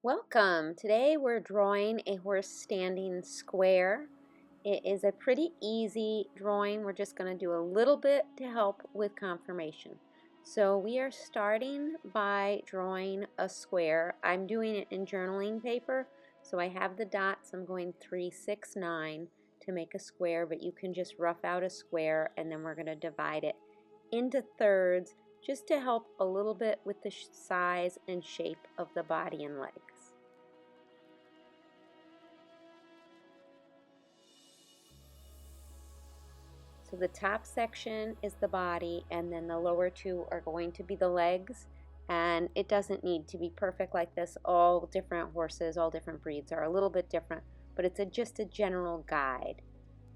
Welcome! Today we're drawing a horse standing square. It is a pretty easy drawing. We're just going to do a little bit to help with confirmation. So we are starting by drawing a square. I'm doing it in journaling paper, so I have the dots. I'm going 3, 6, 9 to make a square, but you can just rough out a square and then we're going to divide it into thirds just to help a little bit with the size and shape of the body and legs. So the top section is the body, and then the lower two are going to be the legs. And it doesn't need to be perfect like this. All different horses, all different breeds are a little bit different, but it's just a general guide.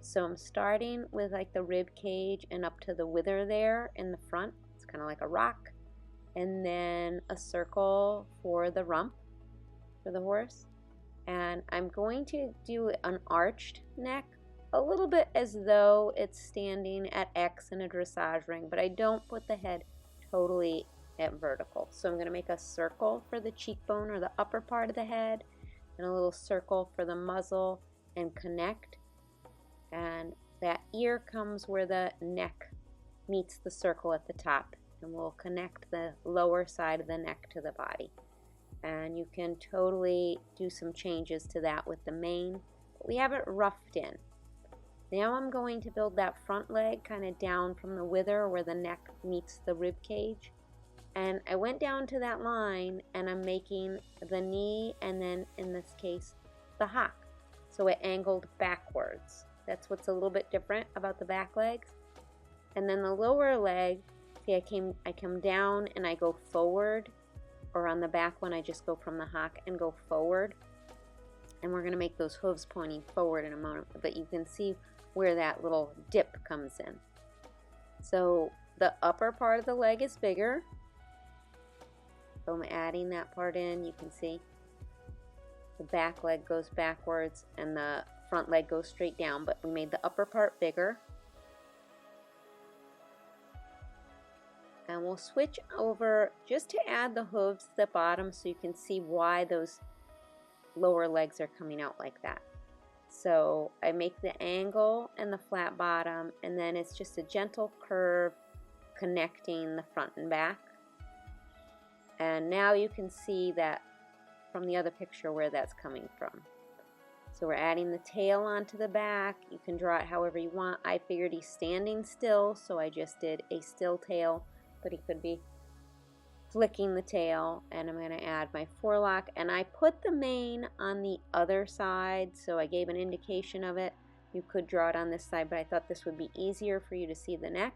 So I'm starting with like the rib cage and up to the wither there in the front. It's kind of like a rock. And then a circle for the rump for the horse. And I'm going to do an arched neck, a little bit as though it's standing at X in a dressage ring, but I don't put the head totally at vertical. So I'm going to make a circle for the cheekbone or the upper part of the head, and a little circle for the muzzle, and connect. And that ear comes where the neck meets the circle at the top, and we'll connect the lower side of the neck to the body. And you can totally do some changes to that with the mane, but we have it roughed in. Now I'm going to build that front leg kind of down from the wither where the neck meets the rib cage. And I went down to that line and I'm making the knee and then in this case the hock. So it angled backwards. That's what's a little bit different about the back legs. And then the lower leg, see I come down and I go forward, or on the back one I just go from the hock and go forward. And we're going to make those hooves pointing forward in a moment, but you can see where that little dip comes in. So the upper part of the leg is bigger. So I'm adding that part in. You can see the back leg goes backwards and the front leg goes straight down, but we made the upper part bigger. And we'll switch over just to add the hooves to the bottom so you can see why those lower legs are coming out like that. So I make the angle and the flat bottom, and then it's just a gentle curve connecting the front and back. And now you can see that from the other picture where that's coming from. So we're adding the tail onto the back. You can draw it however you want. I figured he's standing still, so I just did a still tail, but he could be flicking the tail. And I'm going to add my forelock, and I put the mane on the other side, so I gave an indication of it. You could draw it on this side, but I thought this would be easier for you to see the neck.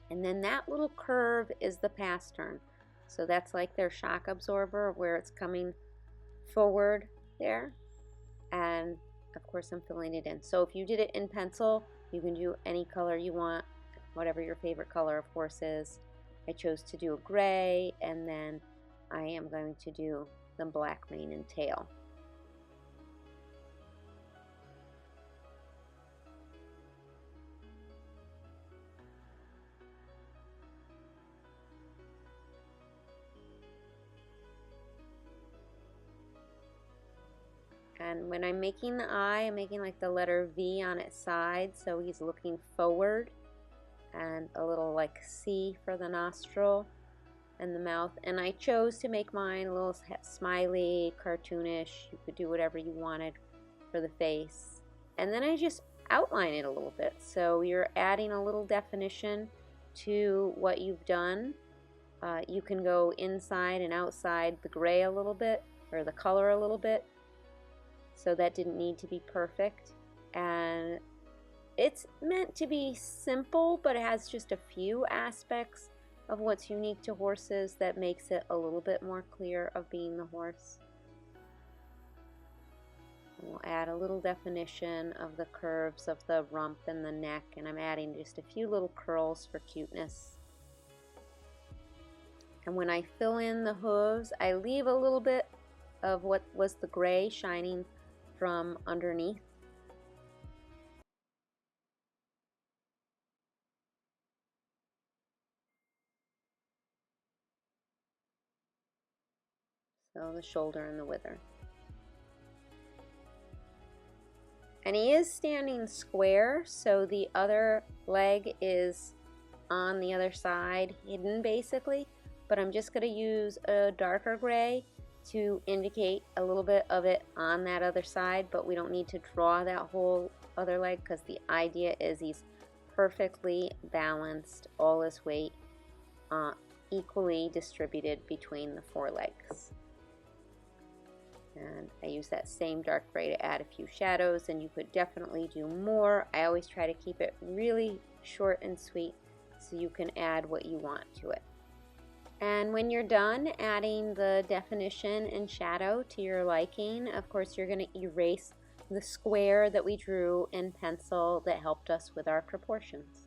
And then that little curve is the pastern. So that's like their shock absorber where it's coming forward there. And of course I'm filling it in. So if you did it in pencil, you can do any color you want, whatever your favorite color of course is. I chose to do a gray, and then I am going to do the black mane and tail. And when I'm making the eye, I'm making like the letter V on its side, so he's looking forward, and a little like C for the nostril and the mouth. And I chose to make mine a little smiley, cartoonish. You could do whatever you wanted for the face. And then I just outline it a little bit. So you're adding a little definition to what you've done. You can go inside and outside the gray a little bit, or the color a little bit. So that didn't need to be perfect. And it's meant to be simple, but it has just a few aspects of what's unique to horses that makes it a little bit more clear of being the horse. And we'll add a little definition of the curves of the rump and the neck, and I'm adding just a few little curls for cuteness. And when I fill in the hooves, I leave a little bit of what was the gray shining from underneath. So the shoulder and the wither. And he is standing square, so the other leg is on the other side, hidden basically, but I'm just going to use a darker gray to indicate a little bit of it on that other side, but we don't need to draw that whole other leg because the idea is he's perfectly balanced, all his weight equally distributed between the 4 legs. And I use that same dark gray to add a few shadows, and you could definitely do more. I always try to keep it really short and sweet so you can add what you want to it. And when you're done adding the definition and shadow to your liking, of course you're going to erase the square that we drew in pencil that helped us with our proportions.